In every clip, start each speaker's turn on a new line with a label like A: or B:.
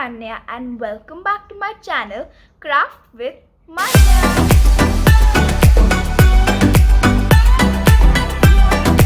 A: Manya and welcome back to my channel Craft with Manya.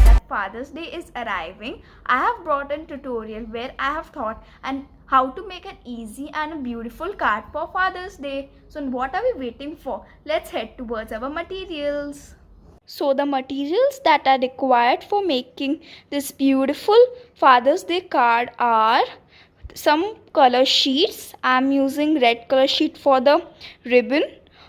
A: That Father's Day is arriving. I have brought a tutorial where I have taught and how to make an easy and a beautiful card for Father's Day. So what are we waiting for? Let's head towards our materials. So the materials that are required for making this beautiful Father's Day card are some color sheets. I'm using red color sheet for the ribbon,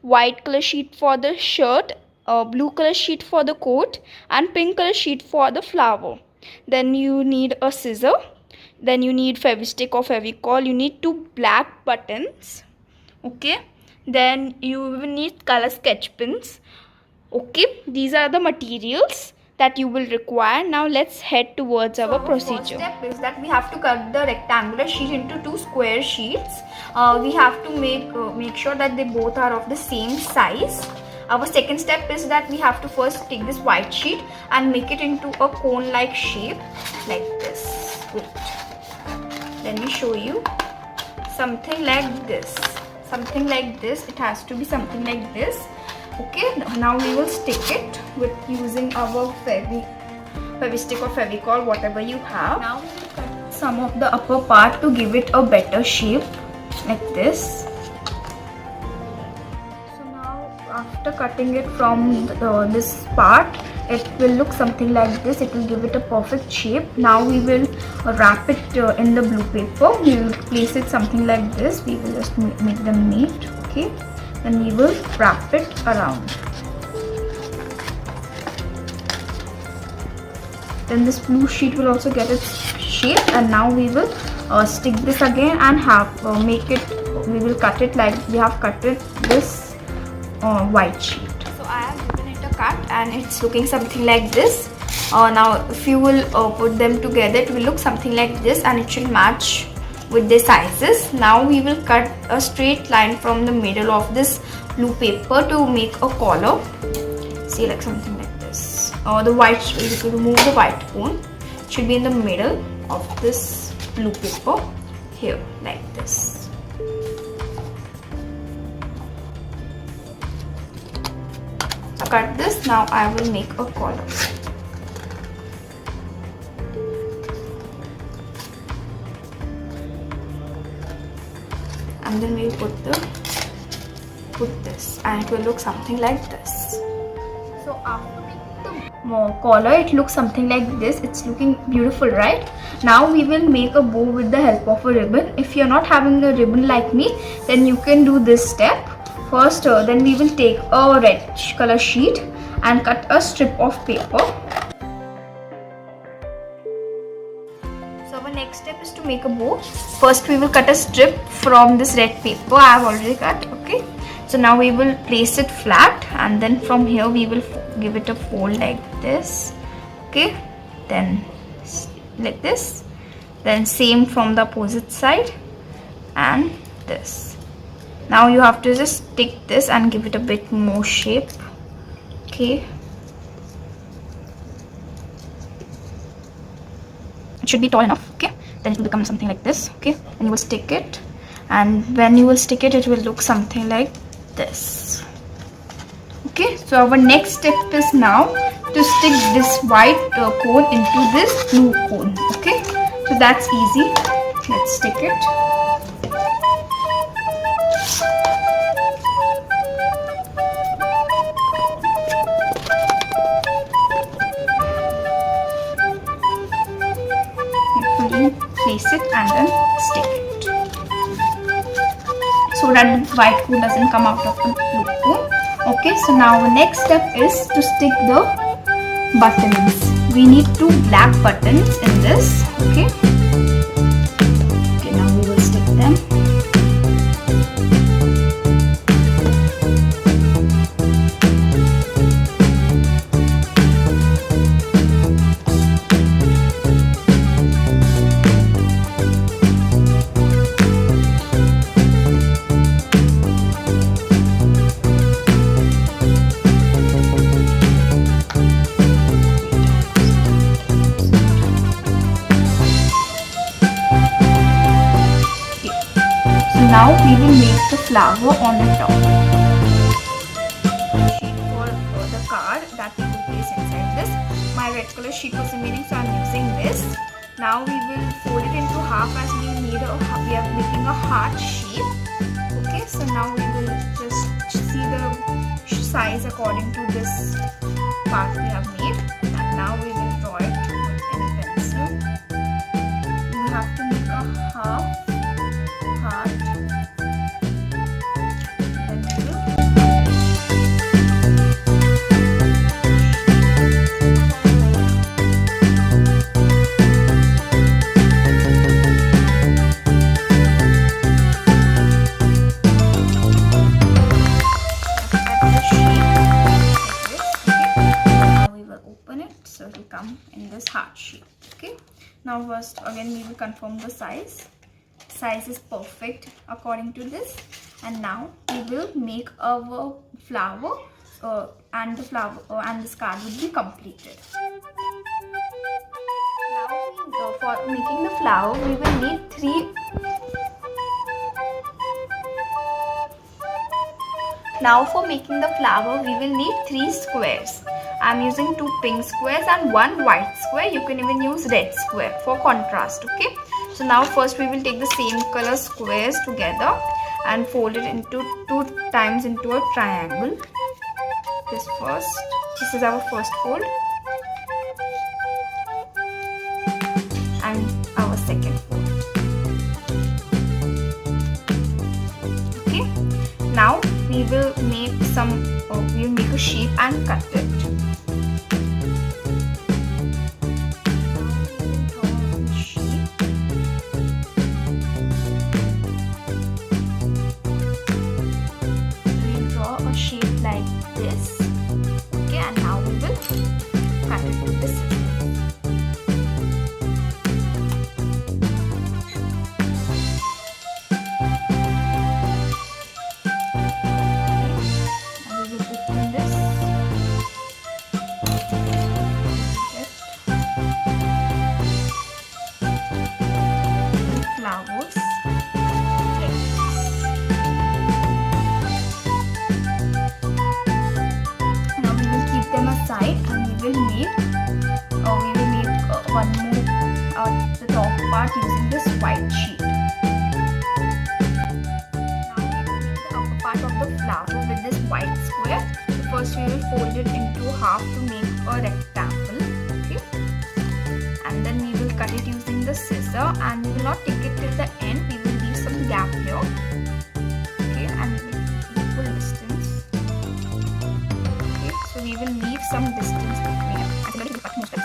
A: white color sheet for the shirt, blue color sheet for the coat, and pink color sheet for the flower. Then you need a scissor. Then you need Fevistick or Fevicol. You need 2 black buttons. Okay. Then you will need color sketch pens. Okay, these are the materials that you will require. Now let's head towards our procedure. First step is that we have to cut the rectangular sheet into 2 square sheets. We have to make sure that they both are of the same size. Our second step is that we have to first take this white sheet and make it into a cone like shape like this. Wait. Let me show you. Something like this. Something like this. It has to be something like this. Okay, now we will stick it with using our Fevistick or Fevicol, whatever you have. Now we will cut some of the upper part to give it a better shape, like this. So now after cutting it from this part, it will look something like this. It will give it a perfect shape. Now we will wrap it in the blue paper. We will place it something like this. We will just make them neat. Okay. And we will wrap it around. Then this blue sheet will also get its shape, and now we will stick this again and we will cut it like we have cut it this white sheet. So I have given it a cut and it's looking something like this. Now if you will put them together, it will look something like this and it should match with the sizes. Now we will cut a straight line from the middle of this blue paper to make a collar. See, like something like this. The white, you remove the white cone. It should be in the middle of this blue paper. Here, like this. So cut this. Now I will make a collar. And then we will put this and it will look something like this. So after making the collar, it looks something like this. It's looking beautiful, right? Now we will make a bow with the help of a ribbon. If you're not having a ribbon like me, then you can do this step. First, then we will take a red color sheet and cut a strip of paper. So our next step is to make a bow. First we will cut a strip from this red paper. I have already cut. Okay. So now we will place it flat and then from here we will give it a fold like this. Okay. Then like this. Then same from the opposite side and this. Now you have to just stick this and give it a bit more shape. Okay. It should be tall enough. Okay, then it will become something like this. Okay, and you will stick it, and when you will stick it, it will look something like this. Okay, so our next step is now to stick this white cone into this blue cone. Okay, so that's easy. Let's stick it. Place it and then stick it so that the white cone doesn't come out of the blue cone. Okay, so now the next step is to stick the buttons. We need 2 black buttons in this. Okay, now we will stick them. now we will make the flower on the top. Sheet for the card that we will place inside this. My red color sheet was remaining, so I am using this. Now we will fold it into half as we are making a heart shape. Okay, so now we will just see the size according to this part we have made, and now we will draw it with any pencil. We have to make a half heart. So it will come in this heart shape. Okay, now first again we will confirm the size. Size is perfect according to this, and now we will make our flower and the flower and this card will be completed. Now for making the flower we will need three. Now for making the flower we will need 3 squares. I am using 2 pink squares and 1 white square. You can even use red square for contrast. Okay, so now first we will take the same color squares together and fold it into 2 times into a triangle. This is our first fold, and our second fold. Okay, now we will make a shape and cut it. Flowers like this. Now we will keep them aside, and we will make one more the top part using this white sheet. Now we will make the upper part of the flower with this white square. So first we will fold it into half to make a rectangle. Okay, and then we will cut it using the scissor, and we will not take it till the end. We will leave some gap here. Okay, and we will keep equal distance. Okay, so we will leave some distance between them. I think we will cut most of this.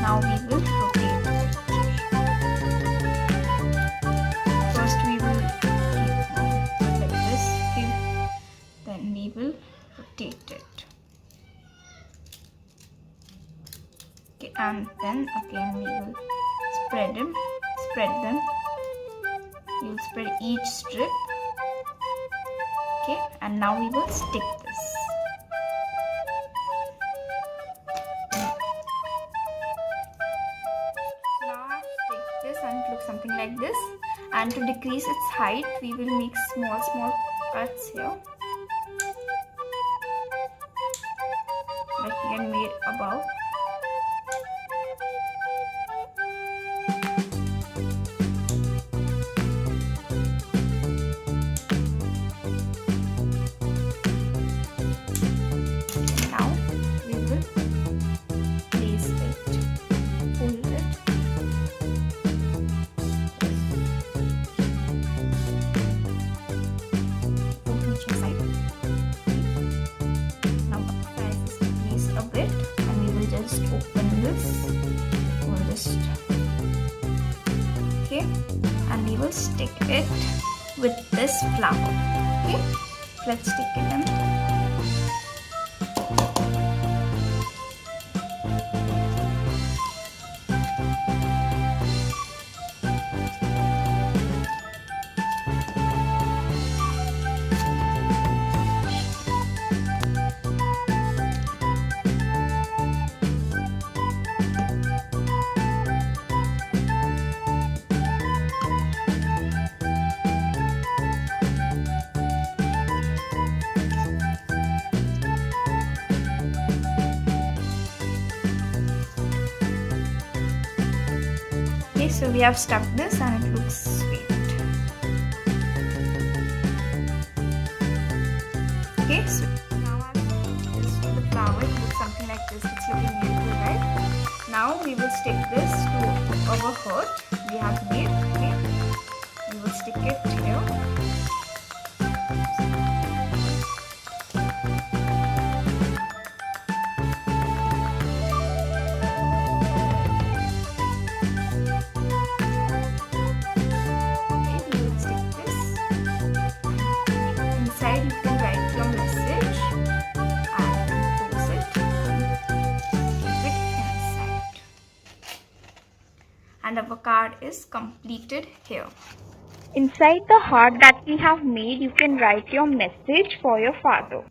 A: Now we will rotate it. First we will keep like this, then we will rotate it. Okay, and then again we will spread them. We will spread each strip. Okay, and now we will stick this. Something like this, and to decrease its height we will make small cuts here, like we had made above. Now we will place it, fold it. Open this, okay, and we will stick it with this flower. Okay, let's stick it in. so we have stuck this and it looks sweet. Okay, so now I've put this to the flower. It looks something like this. It's looking beautiful, right? Now we will stick this to our heart we have made. Okay, we will stick it here. Inside you can write your message and close it, keep it inside. And our card is completed here. Inside the heart that we have made, you can write your message for your father.